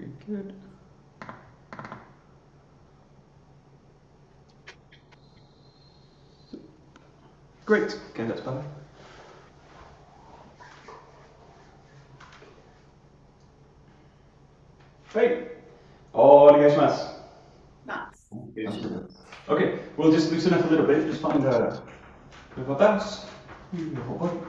Very good. Great. Okay, that's better. Hey. Onegaishimasu. Okay, we'll just loosen up a little bit. Just find a bit of a bounce. Your whole body.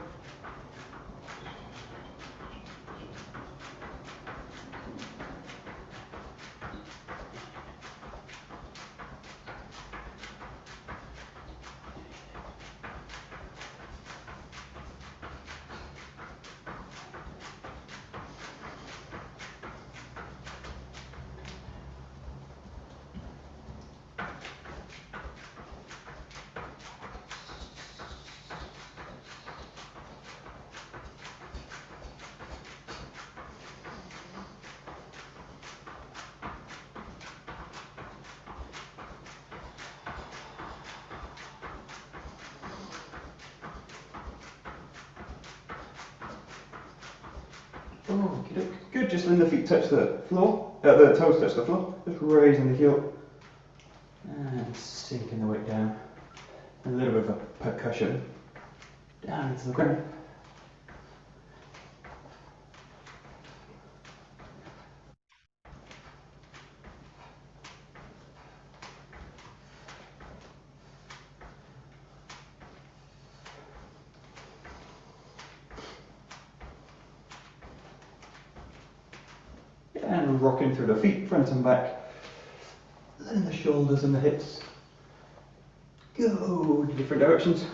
Oh, good. Just letting the feet touch the floor. The toes touch the floor. Just raising the heel and sinking the weight down. A little bit of a percussion down into the ground. And rocking through the feet, front and back. Letting the shoulders and the hips go in different directions.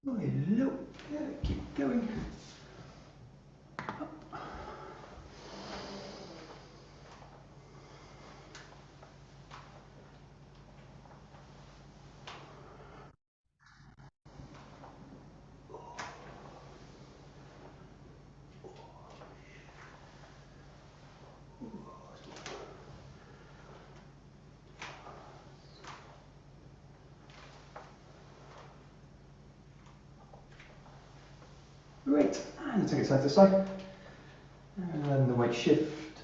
Oh, hello. Yeah, keep going. Great, and take it side to side. And then the weight shift,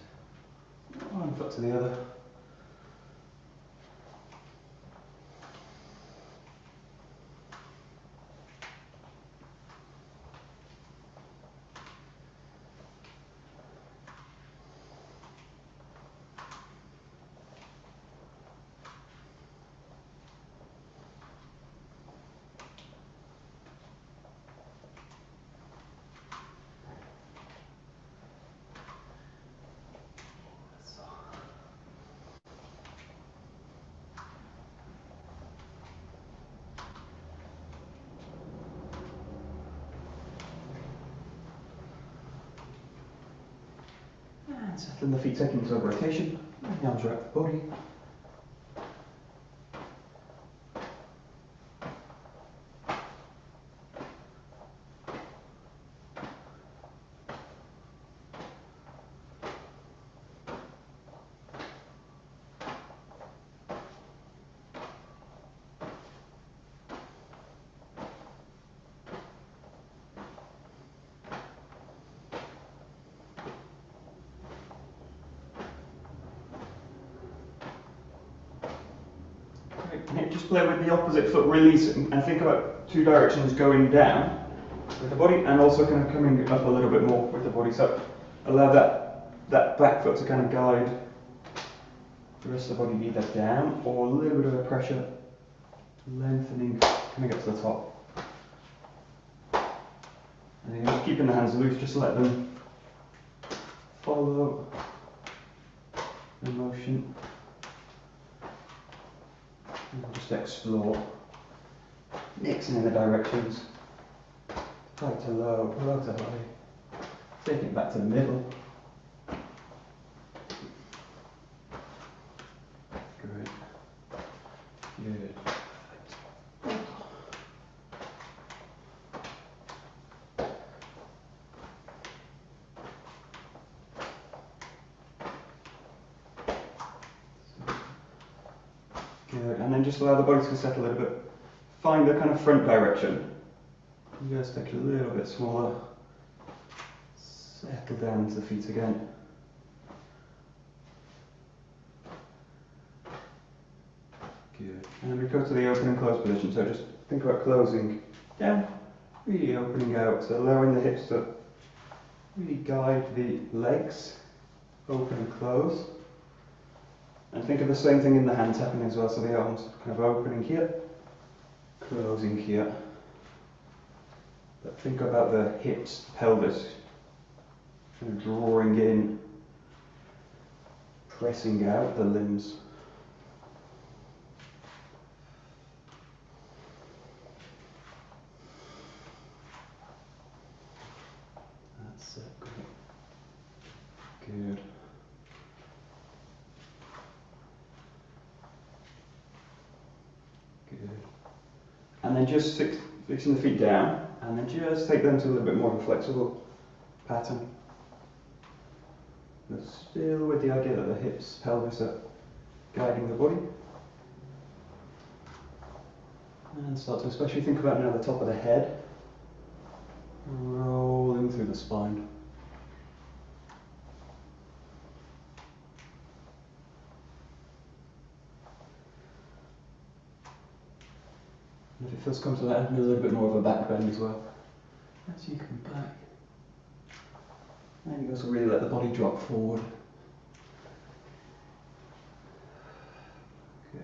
one foot to the other. And settling the feet, taking into a rotation. And the arms wrap the body. And just play with the opposite foot releasing and think about two directions going down with the body and also kind of coming up a little bit more with the body. So allow that back foot to kind of guide the rest of the body either down or a little bit of pressure, lengthening, coming up to the top. And then just keeping the hands loose, just let them follow the motion. And just explore, mixing in the directions, high to low, low to high, taking it back to the middle. Good. Good. Good, and then just allow the body to settle a little bit. Find the kind of front direction. You guys take it a little bit smaller, Settle down into the feet again. Good. And we go to the open and close position. So just think about closing down, really opening out, so allowing the hips to really guide the legs, open and close. And think of the same thing in the hand tapping as well, so the arms kind of opening here, closing here. But think about the hips, pelvis, kind of drawing in, pressing out the limbs. That's it, great. Good. Good. And then just fixing the feet down, and then just take them to a little bit more of a flexible pattern. But still with the idea that the hips, pelvis are guiding the body. And start to especially think about now the top of the head, rolling through the spine. And if it feels comfortable, add a little bit more of a back bend as well. As you come back. And you also really let the body drop forward. Good.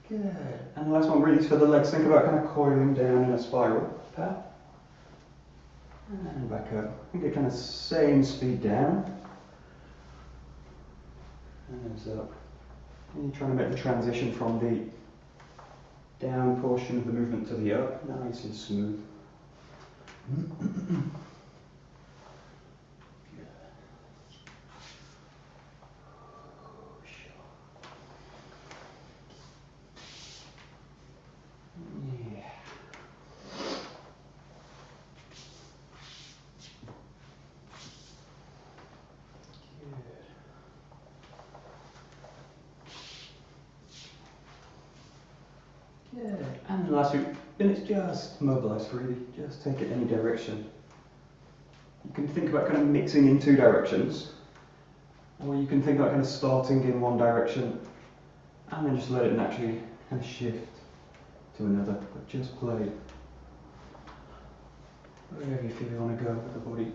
Good. And the last one, release for the legs. Think about kind of coiling down in a spiral path. And back up. And get kind of same speed down. And up. And you're trying to make the transition from the down portion of the movement to the up, nice and smooth. Good. And the last few minutes, just mobilize freely, just take it any direction. You can think about kind of mixing in two directions, or you can think about kind of starting in one direction and then just let it naturally kind of shift to another, but just play wherever you feel you want to go with the body.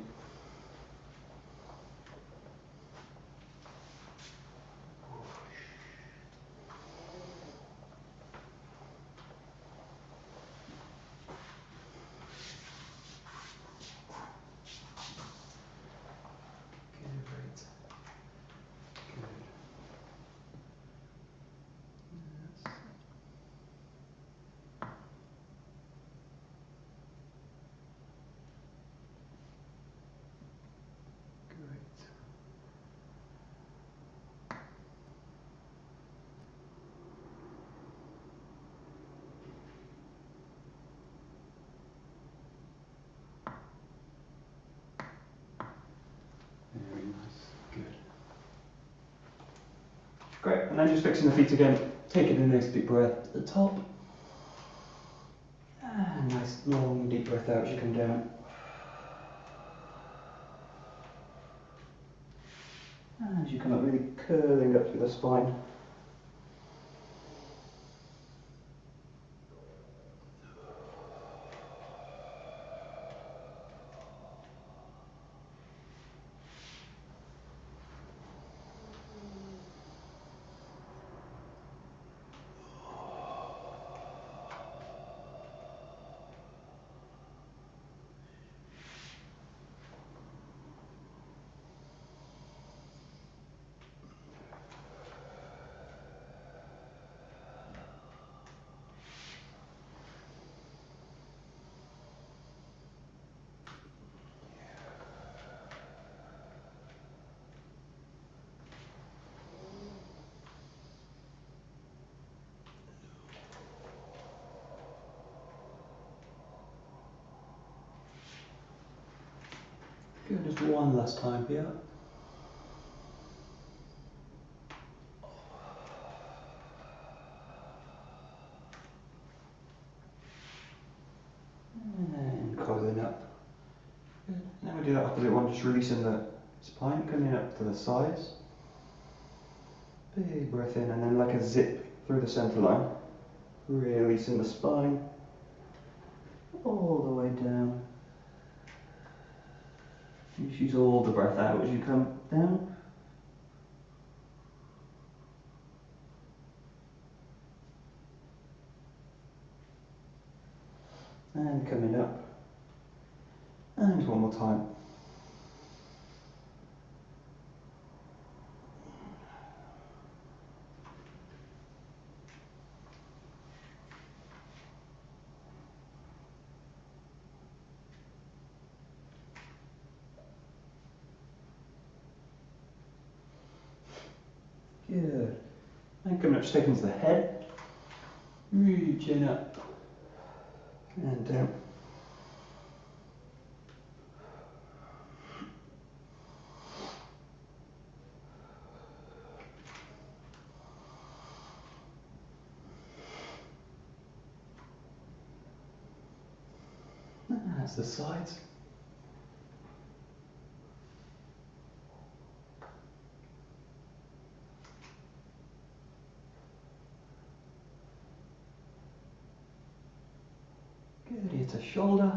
Very nice, good. Great, and then just fixing the feet again, taking a nice deep breath at the top. And nice long deep breath out as you come down. And as you come up, really curling up through the spine. Good, just one last time here. Good. And then we do that opposite one, just releasing the spine, coming up to the sides. Big breath in, and then like a zip through the center line. Releasing the spine all the way down. Just use all the breath out as you come down. And coming up. And one more time. Good. And coming up, just taking to the head. Reaching up. And down. That's the sides. Good, here to shoulder.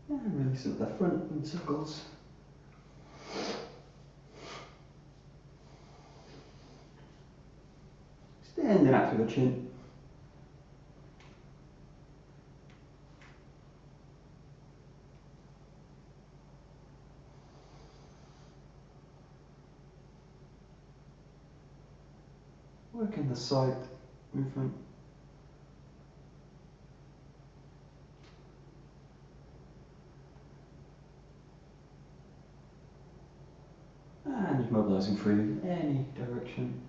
And release at the front in circles. Extending out through the chin. Working the side movement. And just mobilizing freely in any direction.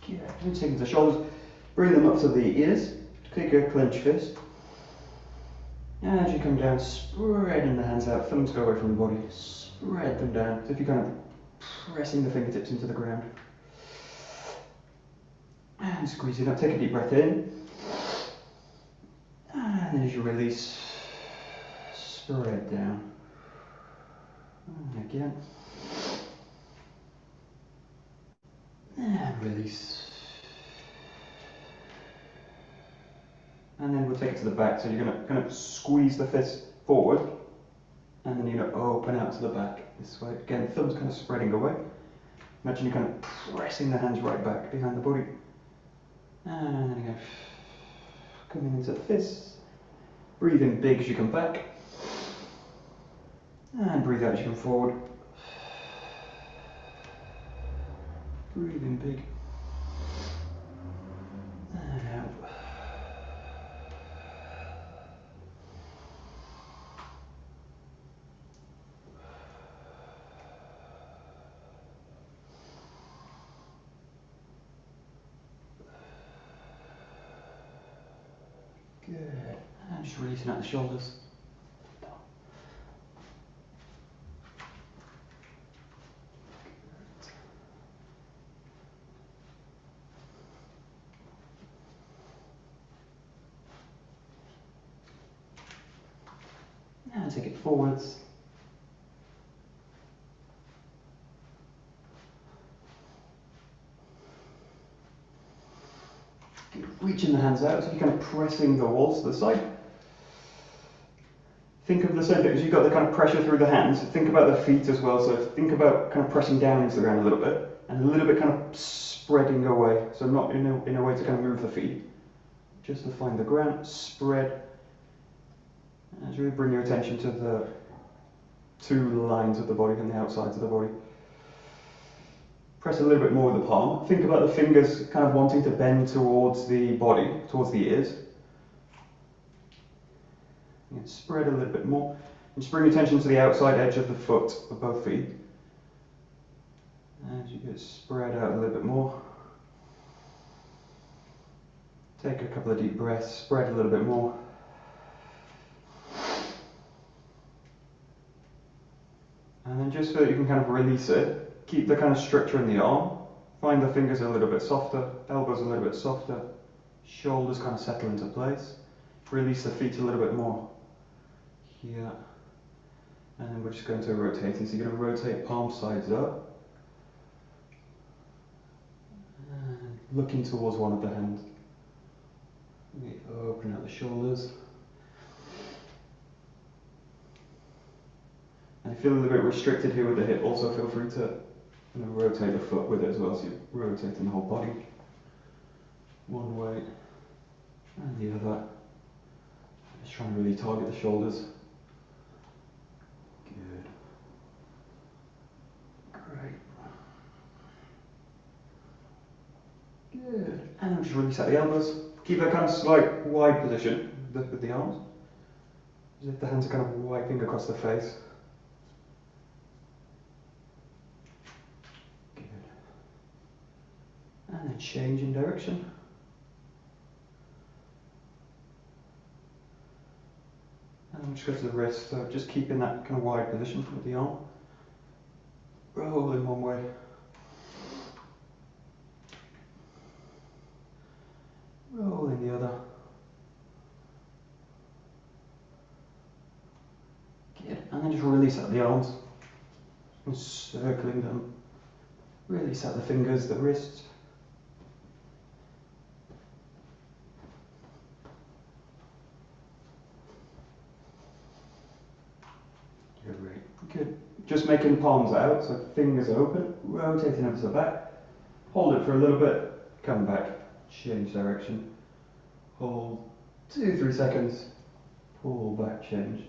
Good. And taking the shoulders. Bring them up to the ears, take a clenched fist. And as you come down, spreading the hands out, thumbs go away from the body, spread them down, as if you're kind of pressing the fingertips into the ground. And squeeze it up, take a deep breath in. And then as you release, spread down. And again. And release. And then we'll take it to the back, so you're going to kind of squeeze the fist forward, and then you're going to open out to the back this way. Again, thumbs kind of spreading away. Imagine you're kind of pressing the hands right back behind the body. And then again, coming into the fists. Breathe in big as you come back. And breathe out as you come forward. Breathe in big. And out. Good. And just releasing out the shoulders. And take it forwards. Reaching the hands out, so you're kind of pressing the walls to the side. Think of the same thing, as you've got the kind of pressure through the hands, think about the feet as well, so think about kind of pressing down into the ground a little bit, and a little bit kind of spreading away, so not in a way to kind of move the feet, just to find the ground, spread, and really bring your attention to the two lines of the body and the outsides of the body. Press a little bit more with the palm. Think about the fingers kind of wanting to bend towards the body, towards the ears. And spread a little bit more. And just bring attention to the outside edge of the foot, of both feet. As you get spread out a little bit more. Take a couple of deep breaths, spread a little bit more. And then just so that you can kind of release it, keep the kind of structure in the arm. Find the fingers a little bit softer, elbows a little bit softer, shoulders kind of settle into place. Release the feet a little bit more here. And then we're just going to rotating. So you're going to rotate palm sides up. And looking towards one of the hands. Open out the shoulders. And if you feel a little bit restricted here with the hip, also feel free to rotate the foot with it as well, so you're rotating the whole body. One way and the other. Just trying to really target the shoulders. Good. Great. Good. And then just release out the elbows. Keep that kind of slight wide position with the arms. As if the hands are kind of wiping across the face. Good. And then change in direction. And just go to the wrist, so just keeping that kind of wide position with the arm. Roll in one way. Roll in the other. Good. And then just release out the arms. Just circling them. Release out the fingers, the wrists. Great. Good. Just making palms out, so fingers open, rotating over to the back. Hold it for a little bit, come back, change direction. Hold 2-3 seconds, pull back, change.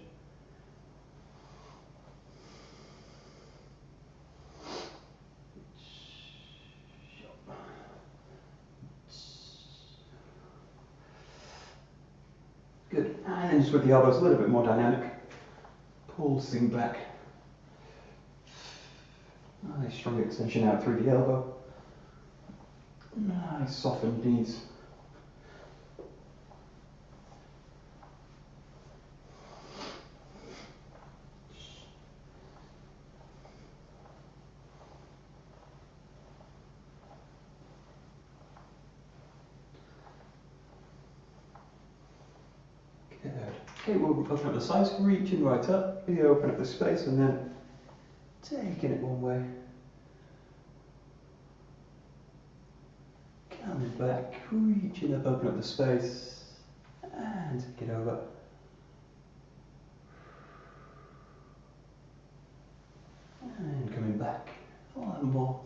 Good. And then just with the elbows a little bit more dynamic. Pulsing back. Nice strong extension out through the elbow. Nice softened knees. Good. Okay, we'll open up the sides, reaching right up. Really open up the space and then taking it one way. Coming back, reaching up, open up the space, and take it over. And coming back, one more,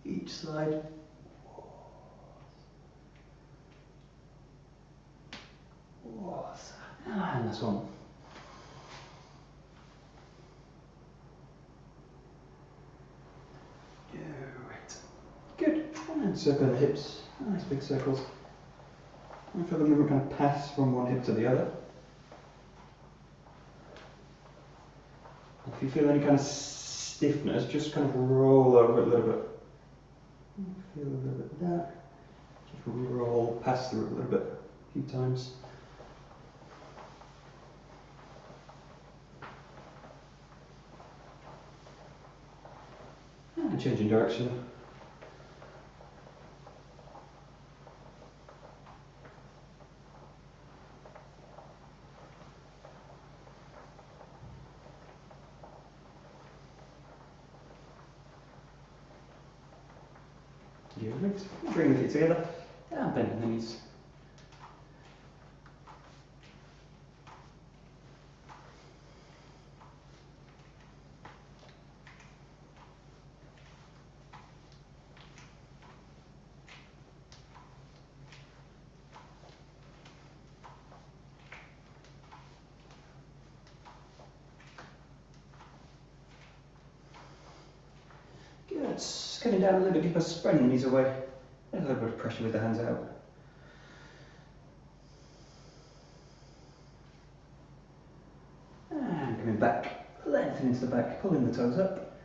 each side. And this one. Right. Good. And circle the hips. Nice big circles. And feel the movement kind of pass from one hip to the other. If you feel any kind of stiffness, just kind of roll over it a little bit. Feel a little bit of that. Just roll past through it a little bit, a few times. And changing direction. Bring the feet together and bend the knees. Good. Scudding down a little bit deeper, spreading the knees away. A little bit of pressure with the hands out. And coming back, lengthening into the back, pulling the toes up.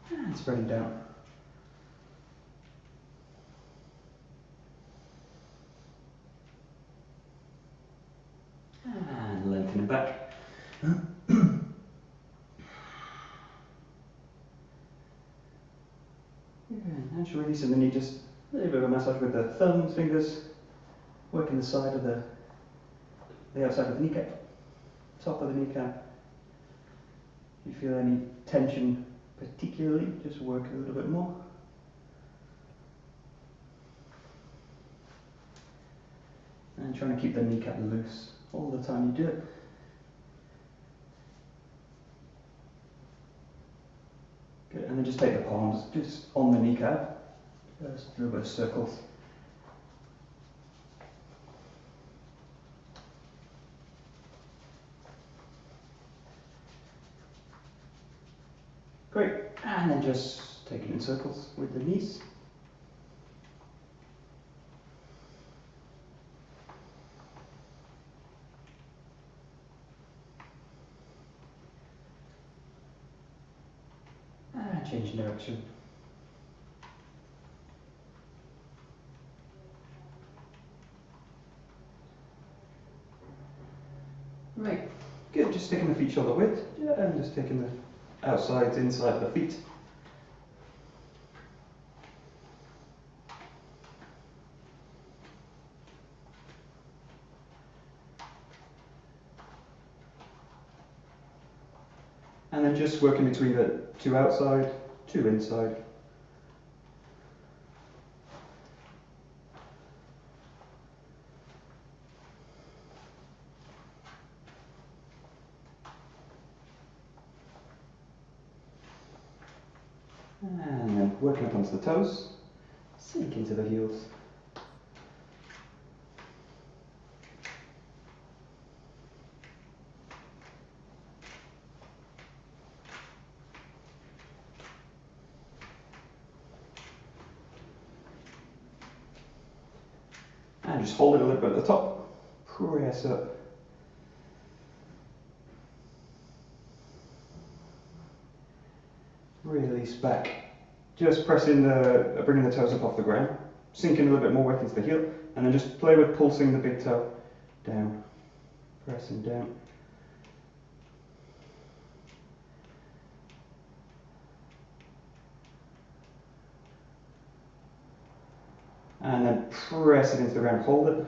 And spreading down. Good. And just releasing the knee, just a little bit of a massage with the thumbs, fingers, working the side of the outside of the kneecap, top of the kneecap. If you feel any tension particularly, just work a little bit more. And trying to keep the kneecap loose all the time you do it. Good, and then just take the palms just on the kneecap, just a little bit of circles. Great, and then just take it in circles with the knees. And change direction. Right, good, just taking the feet shoulder width, and just taking the outsides, inside of the feet. And then just working between the two outside, two inside. And then working up onto the toes, sink into the heels. And just hold it a little bit at the top, press up. Release back. Just bringing the toes up off the ground, sinking a little bit more weight into the heel, and then just play with pulsing the big toe down, pressing down. And then press it into the ground, hold it.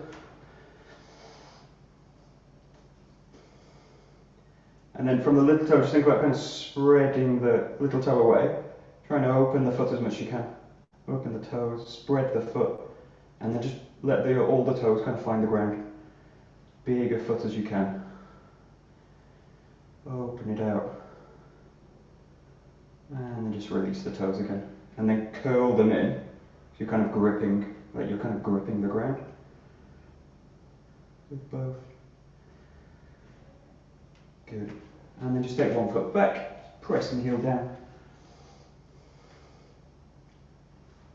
And then from the little toe, just think about kind of spreading the little toe away, trying to open the foot as much as you can. Open the toes, spread the foot, and then just let all the toes kind of find the ground. Big a foot as you can. Open it out. And then just release the toes again. And then curl them in. So you're kind of gripping, like you're kind of gripping the ground. With both. Good. And then just take one foot back, press the heel down.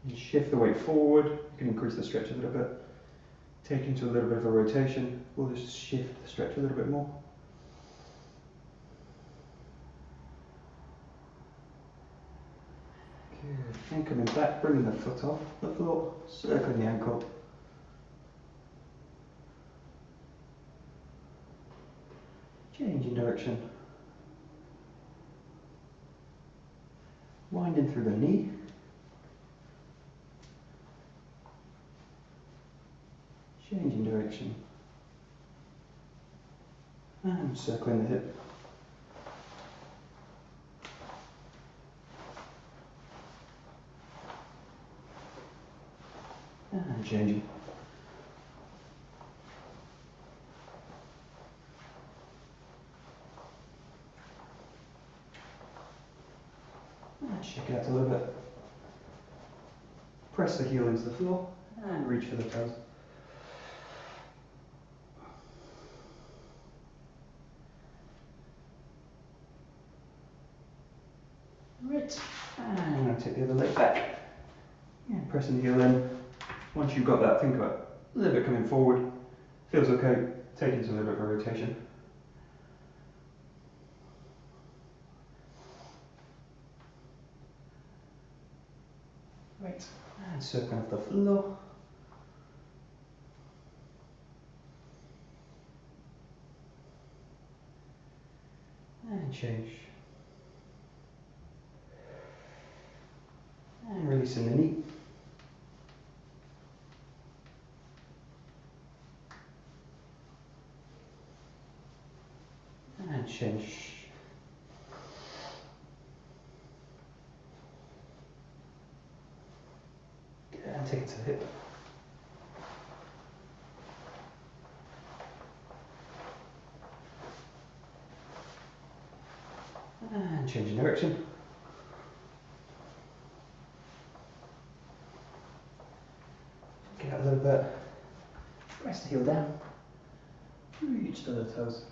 And shift the weight forward. You can increase the stretch a little bit. Take into a little bit of a rotation. We'll just shift the stretch a little bit more. Good. And coming back, bringing the foot off the floor, circling the ankle. Changing direction. Winding through the knee. Changing direction. And circling the hip. And changing. And shake it out a little bit. Press the heel into the floor and reach for the toes. Right, and I'm going to take the other leg back. And pressing the heel in. Once you've got that, think about a little bit coming forward. Feels okay, take it into a little bit of a rotation. Right, and circle off the floor. And change. And release. releasing the knee. And change. And take it to the hip. And change direction. Get out a little bit. Press the heel down. Reach to the toes.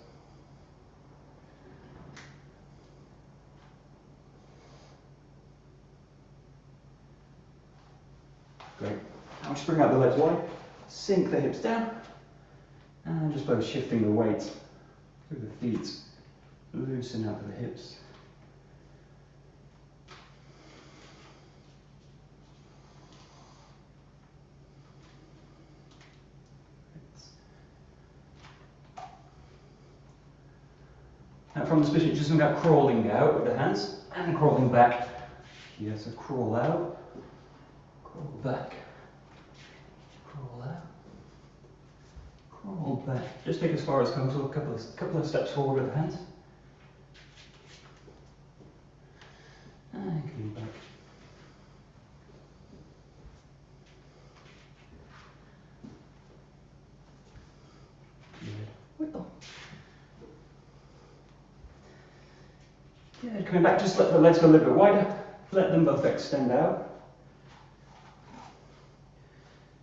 Great. Now just bring out the legs wide, sink the hips down, and just by shifting the weight through the feet, loosen out the hips. Now from this position, just think about crawling out with the hands and crawling back. Here, so crawl out. Crawl back, crawl out, crawl back. Just take as far as comfortable, a couple of steps forward with the hands. And coming back. Good. Good. Coming back, just let the legs go a little bit wider. Let them both extend out.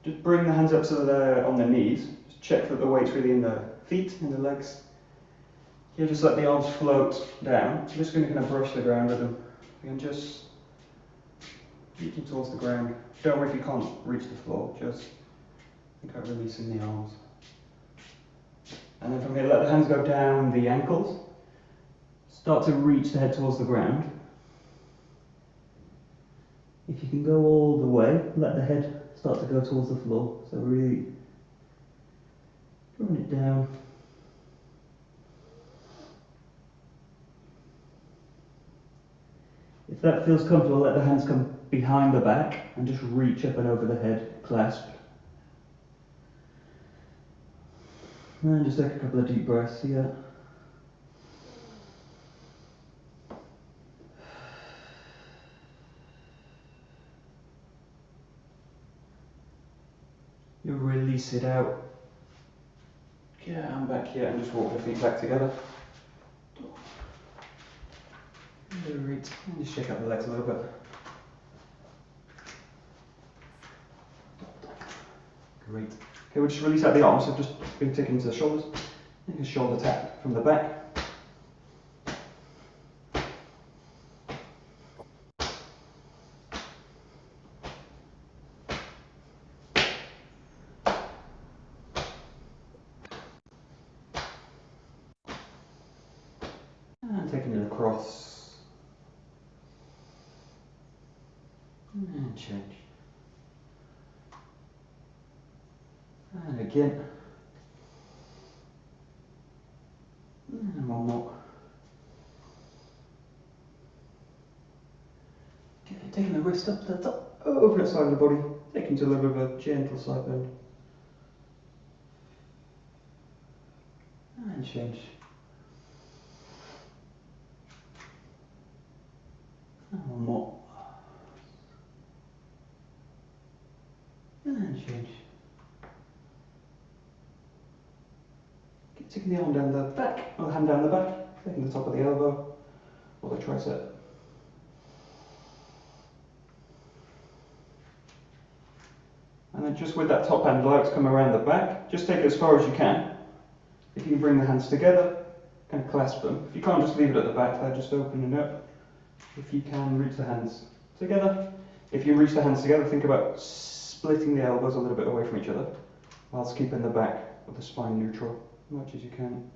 Just bring the hands up so they're on the knees. Just check that the weight's really in the feet, in the legs. Here, just let the arms float down. I'm just going to kind of brush the ground with them. And just reach them towards the ground. Don't worry if you can't reach the floor. Just think about releasing the arms. And then from here, let the hands go down the ankles. Start to reach the head towards the ground. If you can go all the way, let the head start to go towards the floor. So really drawing it down. If that feels comfortable, let the hands come behind the back and just reach up and over the head, clasp. And just take a couple of deep breaths here. You release it out. Get down back here and just walk the feet back together. Great. And just shake out the legs a little bit. Great. Okay, we'll just release out the arms, so just bring tick into the shoulders. And a shoulder tap from the back. And taking it across. And change. And again. And one more. Okay, taking the wrist up to the top, over the side of the body, taking to a little bit of a gentle side bend. And change. And one more. And change. Taking the arm down the back, or the hand down the back, taking the top of the elbow, or the tricep. And then just with that top hand, allow it to come around the back. Just take it as far as you can. If you can bring the hands together, kind of clasp them. If you can't, just leave it at the back there, just opening up. If you can, reach the hands together. If you reach the hands together, think about splitting the elbows a little bit away from each other, whilst keeping the back of the spine neutral as much as you can.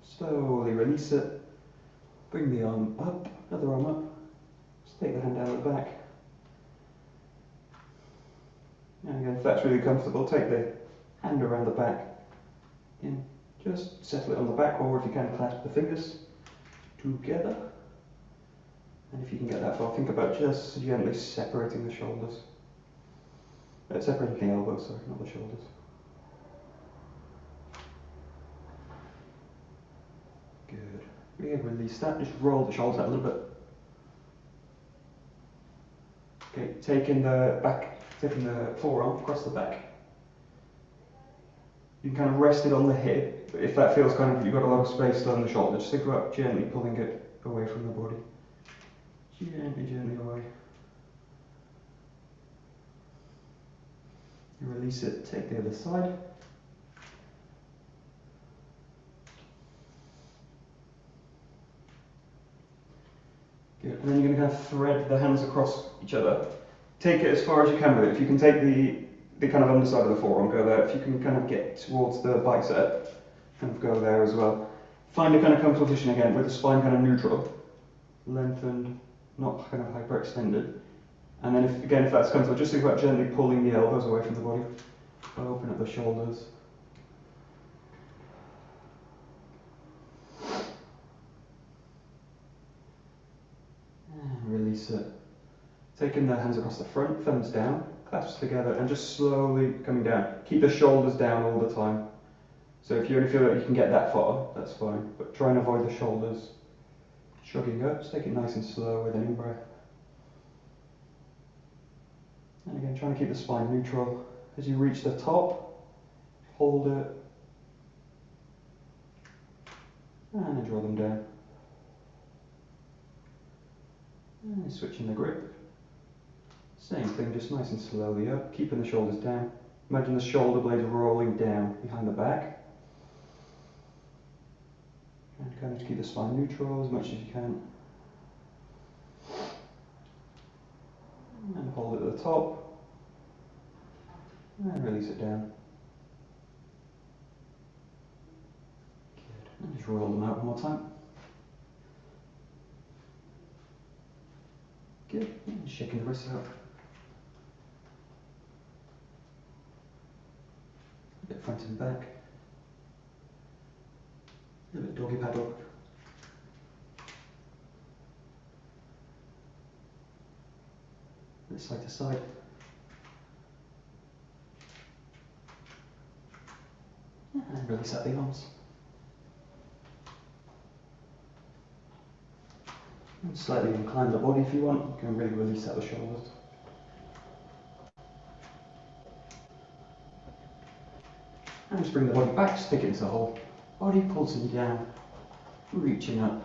Slowly release it. Bring the arm up, other arm up. Just take the hand down at the back. And again, if that's really comfortable, take the hand around the back. Again, just settle it on the back, or if you can, clasp the fingers together. And if you can get that far, think about just gently separating the shoulders. Separating the elbows, sorry, not the shoulders. Good. Really release that, just roll the shoulders out a little bit. Okay, taking the forearm across the back. You can kind of rest it on the hip, but if that feels kind of, you've got a lot of space down the shoulder, just think about gently pulling it away from the body. Gently, gently away. You release it, take the other side. Good, and then you're going to kind of thread the hands across each other. Take it as far as you can with it. If you can take the kind of underside of the forearm, go there. If you can kind of get towards the bicep, kind of go there as well. Find a kind of comfortable position again with the spine kind of neutral, lengthened, not kind of hyperextended. And then if that's comfortable, just think about gently pulling the elbows away from the body. Open up the shoulders. And release it. Taking the hands across the front, thumbs down, clasps together, and just slowly coming down. Keep the shoulders down all the time. So if you only feel that you can get that far, that's fine. But try and avoid the shoulders shrugging up. Just take it nice and slow with an in-breath. And again, trying to keep the spine neutral. As you reach the top, hold it, and then draw them down. And switching the grip. Same thing, just nice and slowly up, keeping the shoulders down. Imagine the shoulder blades rolling down behind the back. And kind of keep the spine neutral as much as you can. And hold it at the top. And release it down. Good. And just roll them out one more time. Good. And shaking the wrists out. A bit front and back. A little bit doggy paddle. A bit side to side. And release out the arms. And slightly incline the body if you want. You can really release out the shoulders. And just bring the body back, stick it into the hole. Body pulsing down, reaching up.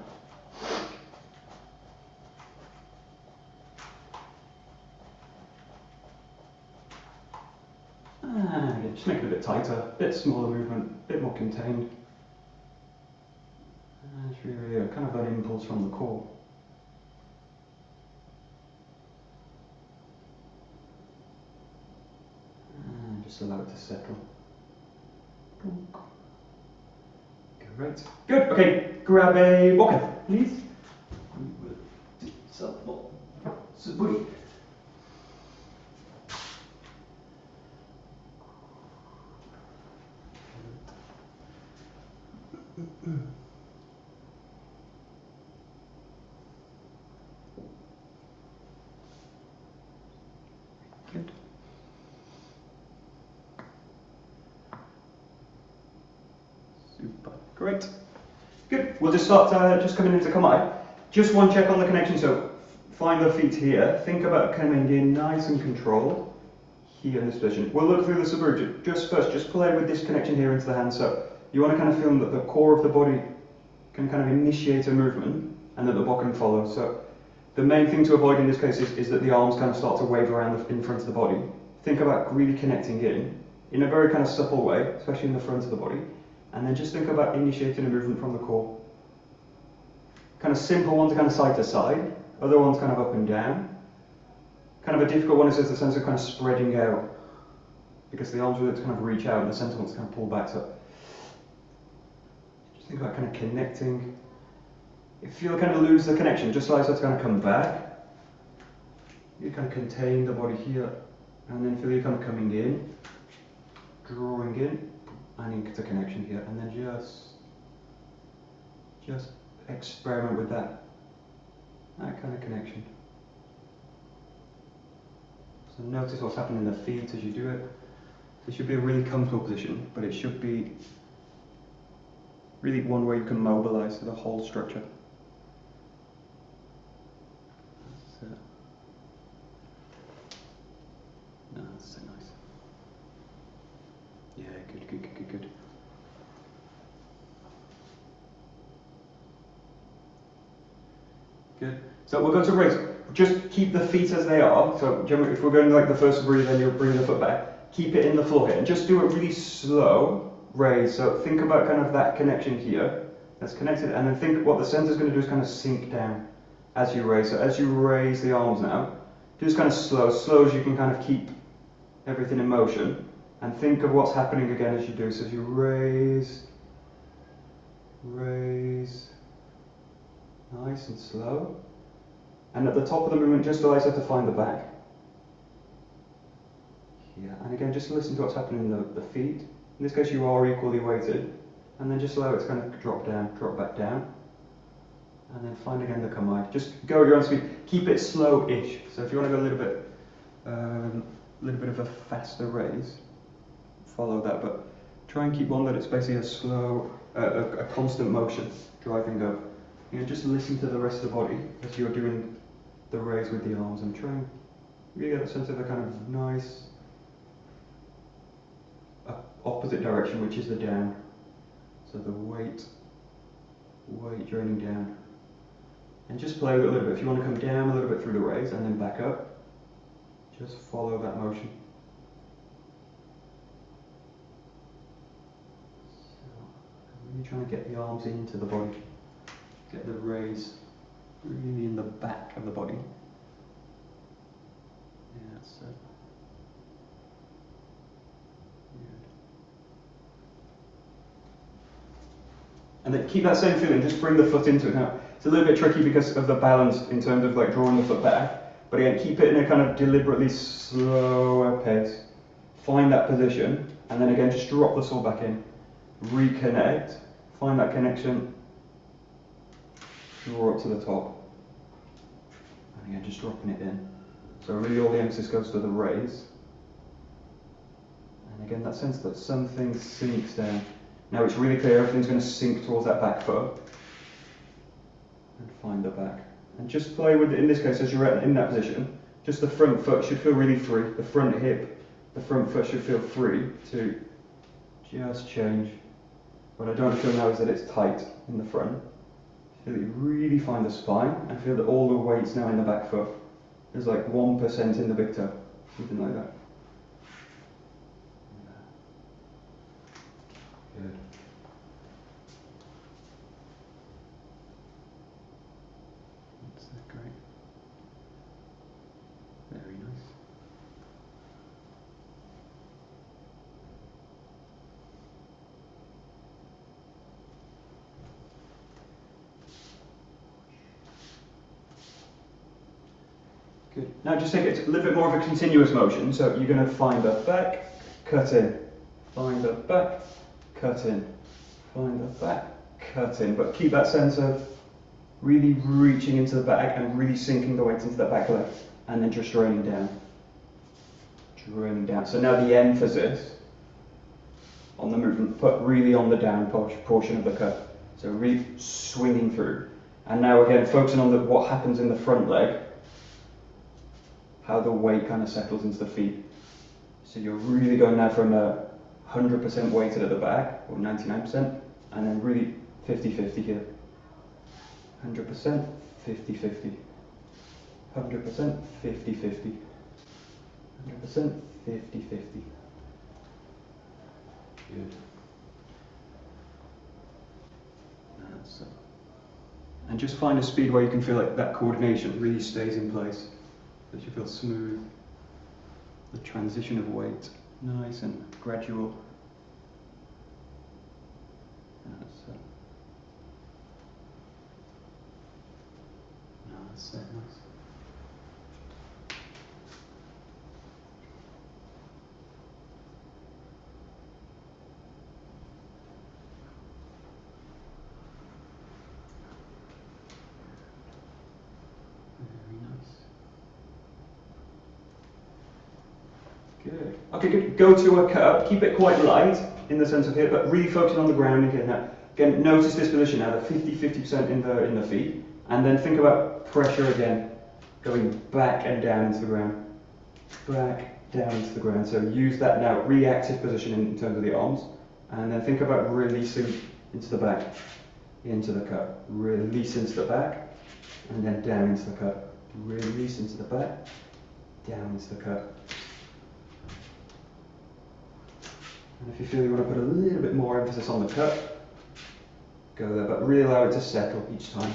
And again, just make it a bit tighter, a bit smaller movement, a bit more contained. And it's really a kind of an impulse from the core. And just allow it to settle. Great. Good. Okay. Grab a 𝘥𝘢𝘢, please. We will do some more. 𝗧𝗔𝗞𝗜𝗚𝗠𝗨𝗦𝗨 Good. Super. Great. Good. We'll just start just coming into 𝘭𝘪𝘢. Just one check on the connection. So find the feet here. Think about coming in nice and controlled here in this position. We'll look through the 𝗧𝗔𝗞𝗘𝗠. Just first, just play with this connection here into the hand. So you want to kind of feel that the core of the body can kind of initiate a movement and that the body can follow. So the main thing to avoid in this case is that the arms kind of start to wave around in front of the body. Think about really connecting in a very kind of supple way, especially in the front of the body. And then just think about initiating a movement from the core. Kind of simple ones are kind of side to side, other ones kind of up and down. Kind of a difficult one is the sense of kind of spreading out, because the arms really kind of reach out and the center wants to kind of pull back. So just think about kind of connecting. If you kind of lose the connection, just allow yourself to kind of come back. You kind of contain the body here, and then feel you kind of coming in, drawing in, and into connection here, and then just experiment with that. That kind of connection. So notice what's happening in the feet as you do it. It should be a really comfortable position, but it should be really one where you can mobilize the whole structure. That's it. No, that's so nice. Yeah, good, good, good, good, good. Good. So we're going to raise. Just keep the feet as they are. So generally, if we're going like the first breathe, then you'll bring the foot back. Keep it in the floor here, and just do it really slow. Raise. So think about kind of that connection here. That's connected, and then think what the center is going to do is kind of sink down as you raise. So as you raise the arms now, just kind of slow as you can kind of keep everything in motion, and think of what's happening again as you do. So as you raise, raise. Nice and slow. And at the top of the movement, just allow yourself to find the back. Yeah, and again, just listen to what's happening in the feet. In this case, you are equally weighted. And then just allow it to kind of drop down, drop back down. And then find again the kamae. Just go at your own speed. Keep it slow-ish. So if you want to go a little bit of a faster raise, follow that. But try and keep one that it's basically a slow, a constant motion, driving up. You know, just listen to the rest of the body as you're doing the raise with the arms, and try and really get a sense of a kind of nice opposite direction, which is the down. So the weight draining down. And just play with it a little bit. If you want to come down a little bit through the raise and then back up, just follow that motion. So I'm really trying to get the arms into the body. Get the raise really in the back of the body. Yeah, that's it. Good. And then keep that same feeling, just bring the foot into it. Now, it's a little bit tricky because of the balance in terms of like drawing the foot back, but again, keep it in a kind of deliberately slower pace. Find that position, and then again, just drop the sole back in. Reconnect, find that connection. Draw up to the top, and again just dropping it in. So really all the emphasis goes to the raise, and again that sense that something sinks down. Now it's really clear everything's going to sink towards that back foot, and find the back. And just play with it, in this case as you're in that position, just the front foot should feel really free, the front hip, the front foot should feel free to just change. What I don't feel now is that it's tight in the front. Feel that you really find the spine, and feel that all the weight's now in the back foot. There's like 1% in the big toe, something like that. Good. That's great. Very nice. Good. Now just take it a little bit more of a continuous motion. So you're going to find the back, cut in, find the back, cut in, find the back, cut in. But keep that sense of really reaching into the back and really sinking the weight into that back leg, and then just draining down. Draining down. So now the emphasis on the movement, put really on the down portion of the cut. So really swinging through. And now again, focusing on what happens in the front leg, how the weight kind of settles into the feet. So you're really going now from a 100% weighted at the back, or 99%, and then really 50-50 here. 100%, 50-50. 100%, 50-50. 100%, 50-50. Good. That's it. And just find a speed where you can feel like that coordination really stays in place. That you feel smooth. The transition of weight, nice and gradual. That's it. That's it, nice. Okay, good. Go to a cut. Keep it quite light in the sense of here, but really focusing on the ground again. Now, again, notice this position now, the 50% in the feet, and then think about pressure again, going back and down into the ground. Back, down into the ground. So use that now, reactive position in terms of the arms, and then think about releasing into the back, into the cut. Release into the back, and then down into the cut. Release into the back, down into the cut. And if you feel you want to put a little bit more emphasis on the cut, go there, but really allow it to settle each time.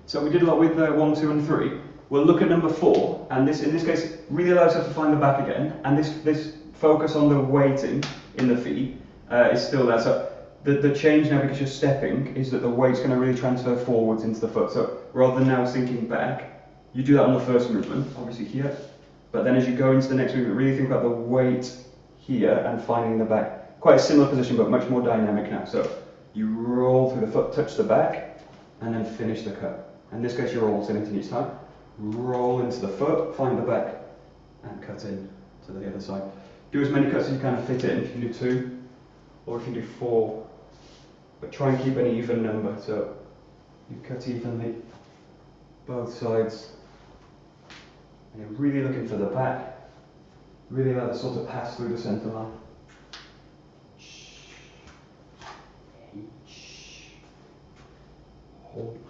So we did a lot with 1, 2, and 3. We'll look at number 4, and this, in this case, really allows us to find the back again. And this focus on the weighting in the feet is still there. So the change now, because you're stepping, is that the weight's going to really transfer forwards into the foot. So rather than now sinking back, you do that on the first movement, obviously here. But then as you go into the next movement, really think about the weight here and finding the back. Quite a similar position, but much more dynamic now. So you roll through the foot, touch the back, and then finish the cut. In this case, you're alternating each time. Roll into the foot, find the back, and cut in to the other side. Do as many cuts as you kind of fit in. If you can do 2, or if you can do 4, but try and keep an even number. So you cut evenly, both sides, and you're really looking for the back. Really allow the sort of pass through the center line. Hold.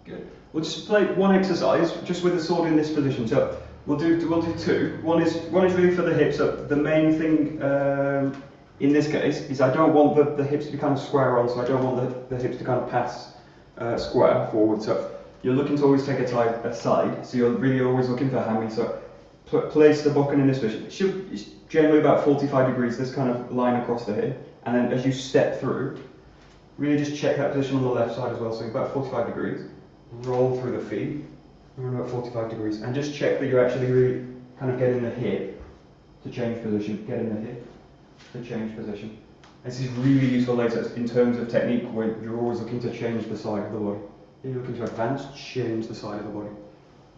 Good. We'll just play one exercise just with the sword in this position. So we'll do 2. One is really for the hips. So the main thing in this case is I don't want the hips to be kind of square on. So I don't want the hips to kind of pass square forward. So you're looking to always take a side. So you're really always looking for hammy. So place the bokken in this position. It's generally about 45 degrees. This kind of line across the hip, and then as you step through, really just check that position on the left side as well. So about 45 degrees. Roll through the feet, around about 45 degrees, and just check that you're actually really kind of getting the hip to change position, getting the hip to change position. This is really useful later in terms of technique when you're always looking to change the side of the body. If you're looking to advance, change the side of the body.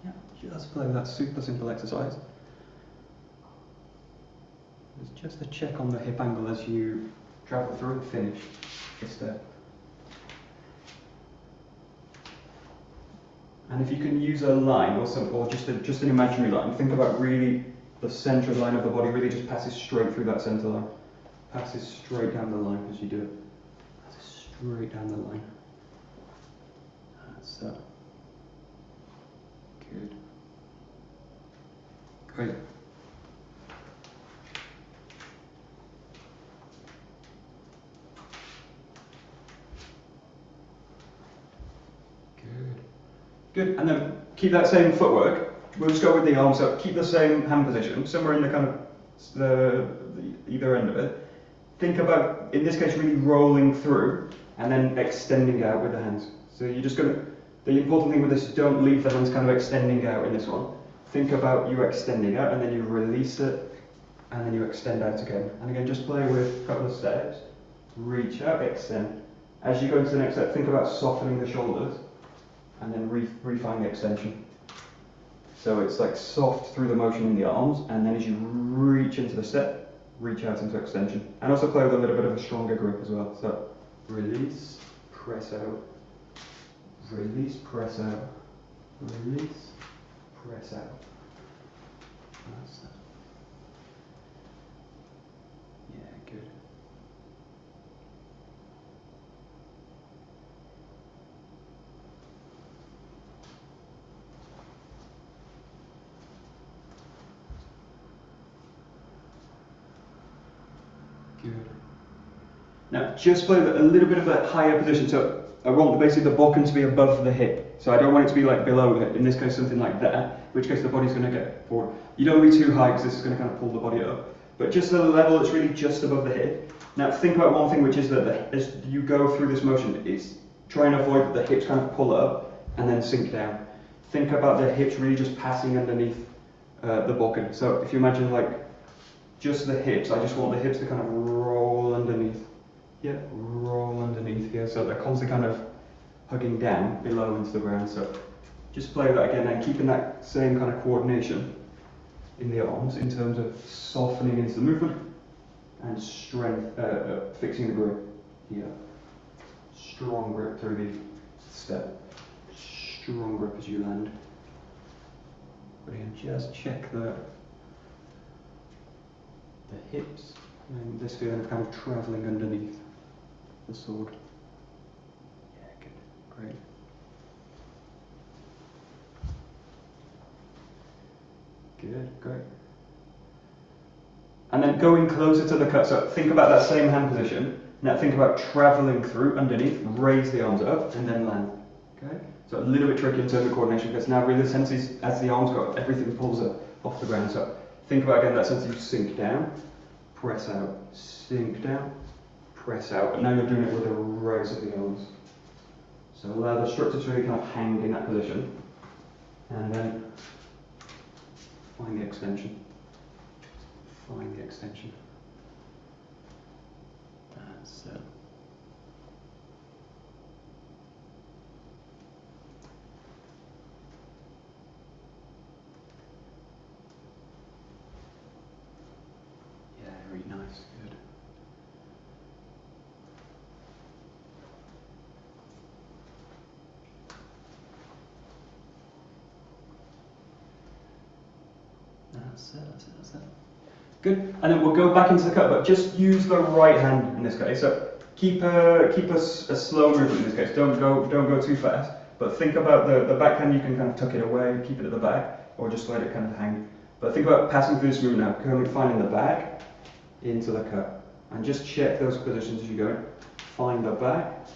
Yeah, just play with that super simple exercise. It's just a check on the hip angle as you travel through and finish the step. And if you can use a line or just an imaginary line, think about really the central line of the body really just passes straight through that center line. Passes straight down the line as you do it. Passes straight down the line. That's that. Great. Good, and then keep that same footwork. We'll just go with the arms up. Keep the same hand position, somewhere in the kind of the either end of it. Think about, in this case, really rolling through and then extending out with the hands. So you're just going to, the important thing with this is don't leave the hands kind of extending out in this one. Think about you extending out and then you release it and then you extend out again. And again, just play with a couple of steps. Reach out, extend. As you go into the next step, think about softening the shoulders and then refine the extension. So it's like soft through the motion in the arms, and then as you reach into the step, reach out into extension. And also play with a little bit of a stronger grip as well. So release, press out, release, press out, release, press out. That's that. Yeah, good. Good. Now, just play a little bit of a higher position. So I want basically the bokken to be above the hip. So I don't want it to be like below the hip. In this case, something like that, in which case the body's going to get forward. You don't be too high because this is going to kind of pull the body up. But just the level that's really just above the hip. Now, think about one thing, which is that as you go through this motion, it's try and avoid that the hips kind of pull up and then sink down. Think about the hips really just passing underneath the bokken. So if you imagine like just the hips, I just want the hips to kind of roll underneath. Yeah, roll underneath here. So they're constantly kind of hugging down below into the ground. So just play that again and keeping that same kind of coordination in the arms in terms of softening into the movement and strength, fixing the grip here. Strong grip through the step. Strong grip as you land. Brilliant. Just check the hips and this feeling of kind of travelling underneath the sword. Yeah, good. Great. Good, great. And then going closer to the cut, so think about that same hand position. Now think about travelling through underneath, raise the arms up, and then land. Okay? So a little bit tricky in terms of coordination because now really the sense is as the arms go up, everything pulls up off the ground. So think about again that sense you sink down, press out, sink down, press out. But now you're doing it with a raise of the arms. So allow the structure to really kind of hang in that position. And then find the extension. Find the extension. That's it. Yeah, very nice. Good. That's it, that's it, that's it. Good, and then we'll go back into the cut, but just use the right hand in this case. So keep a slow movement in this case. Don't go too fast. But think about the backhand. You can kind of tuck it away, keep it at the back, or just let it kind of hang. But think about passing through this movement now, coming, finding the back into the cut, and just check those positions as you go. Find the back,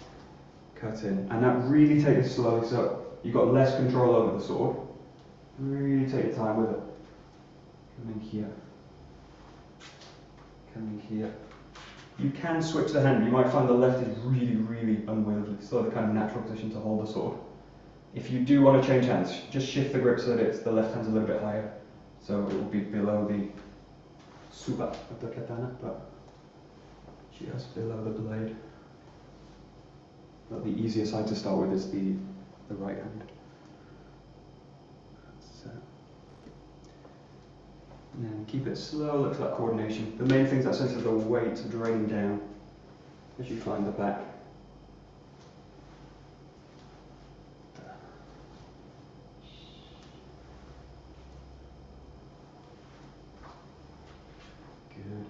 cut in, and that really take it slowly. So you've got less control over the sword. Really take your time with it. Coming here. Coming here. You can switch the hand. You might find the left is really, really unwieldy. So the kind of natural position to hold the sword. If you do want to change hands, just shift the grip so that the left hand's a little bit higher. So it will be below the suba of the katana, but just below the blade. But the easier side to start with is the right hand. So. And then keep it slow, look for that coordination. The main thing is that sense of the weight draining down as you find the back. Good.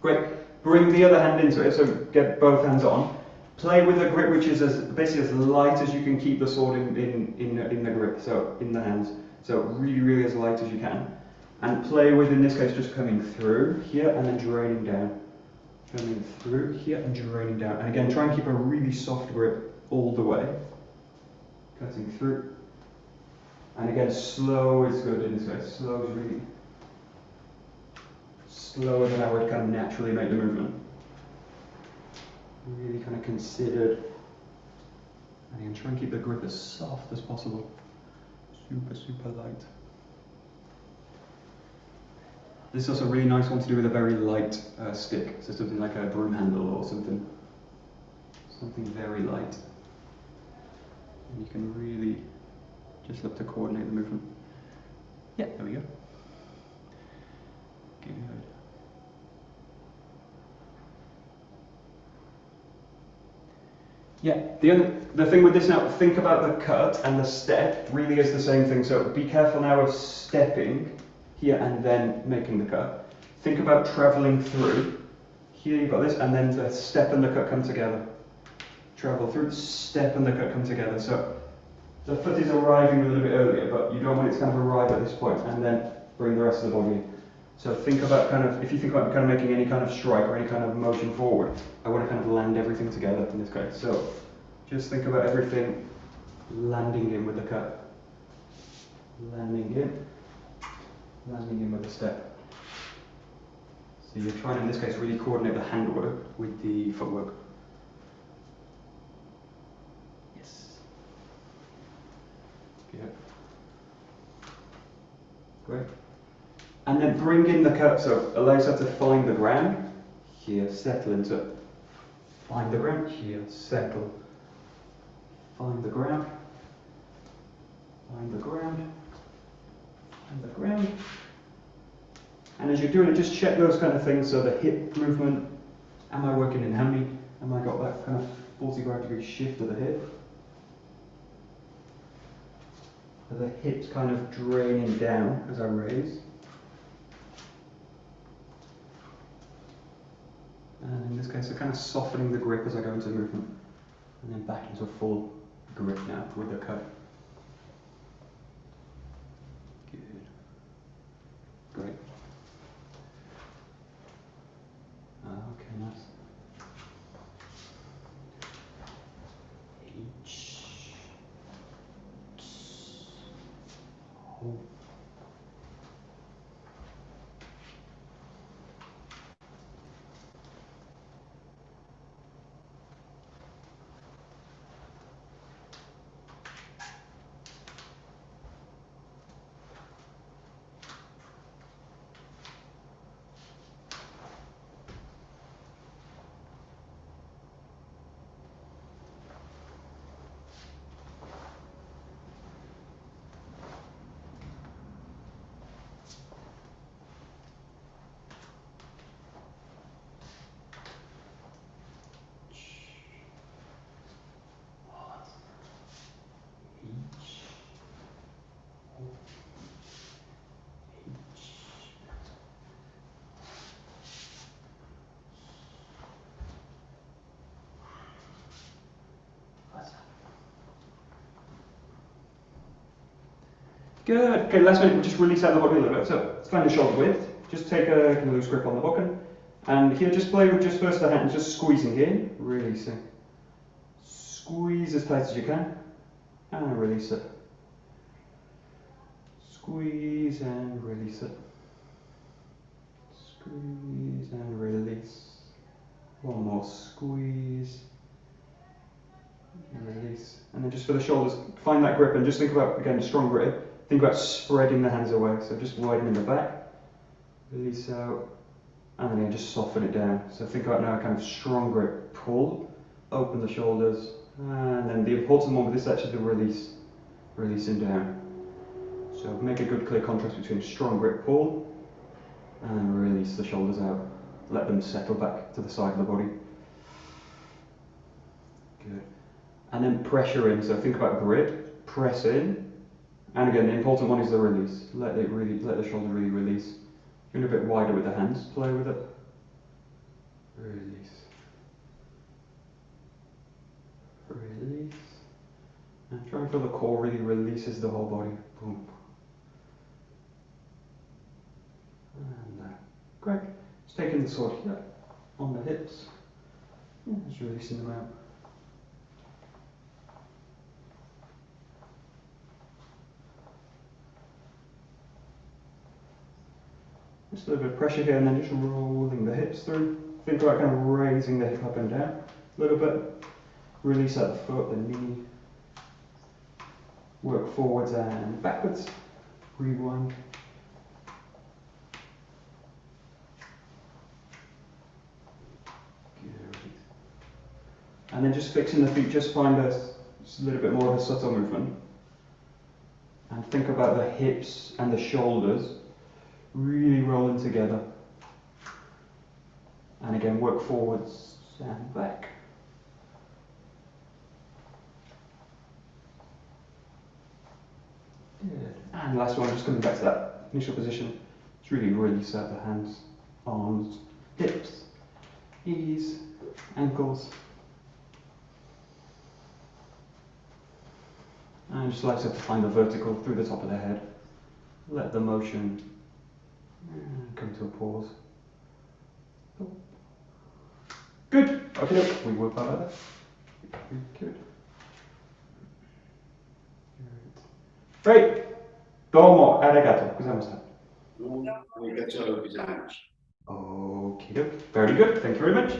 Great. Bring the other hand into it, so get both hands on. Play with a grip which is basically as light as you can keep the sword in the grip, so in the hands. So really, really as light as you can. And play with, in this case, just coming through here and then draining down. Coming through here and draining down. And again, try and keep a really soft grip all the way. Cutting through. And again, slow is good in this case. Slow is really slower than I would kind of naturally make the movement. Really kind of considered. And again, try and keep the grip as soft as possible. Super, super light. This is also a really nice one to do with a very light stick, so something like a broom handle or something very light. And you can really just look to coordinate the movement. Yeah, there we go. Good. Yeah, the thing with this now, think about the cut and the step really is the same thing. So be careful now of stepping here and then making the cut. Think about traveling through. Here you've got this, and then the step and the cut come together. Travel through, step and the cut come together. So the foot is arriving a little bit earlier, but you don't want it to kind of arrive at this point and then bring the rest of the body in. So think about kind of, if you think about kind of making any kind of strike or any kind of motion forward, I want to kind of land everything together in this case. So just think about everything landing in with the cut. Landing in with the step. So you're trying, in this case, really coordinate the handwork with the footwork. Yes. Good. Great. And then bring in the cut, so allow yourself to find the ground. Here, settle into it. Find the ground. Here, settle. Find the ground. Find the ground. Find the ground. And as you're doing it, just check those kind of things. So the hip movement. Am I working in hami? Am I got that kind of 45-degree shift of the hip? Are the hips kind of draining down as I raise? And in this case, I'm kind of softening the grip as I go into movement. And then back into a full grip now with the cut. Good. Great. Okay, nice. Good. Okay, last minute, we'll just release out the body a little bit. So let's find the shoulder width. Just take a kind of loose grip on the bokken. And here, just play with just first the hand, just squeezing in, releasing. Squeeze as tight as you can, and release it. Squeeze and release it. Squeeze and release. One more squeeze. And release. And then just for the shoulders, find that grip and just think about, again, strong grip. Think about spreading the hands away. So just widening the back. Release out. And then again, just soften it down. So think about now a kind of strong grip. Pull. Open the shoulders. And then the important one with this is actually the release. Releasing down. So make a good clear contrast between strong grip, pull, and release the shoulders out. Let them settle back to the side of the body. Good. And then pressure in, so think about grip, press in, and again the important one is the release. Let the shoulder really release. Going a bit wider with the hands, play with it. Release. Release. And try and feel the core really releases the whole body. Boom. the sword here on the hips. Just releasing them out. Just a little bit of pressure here and then just rolling the hips through. Think about kind of raising the hip up and down a little bit. Release out the foot, the knee. Work forwards and backwards. Rewind. Good. And then just fixing the feet, just find just a little bit more of a subtle movement. And think about the hips and the shoulders really rolling together. And again, work forwards and back. Good. And last one, just coming back to that initial position. Just really release out the hands, arms, hips, knees, ankles. And just allow yourself to find the vertical through the top of the head. Let the motion come to a pause. Good. Okay, we work that like that. Good. Great. 𝘭𝘪𝘷𝘦 𝗧𝗥𝗔𝗜𝗨𝗦𝗨 𝗔𝗜𝗞𝗜𝗚𝗠 Okay, very good. Thank you very much.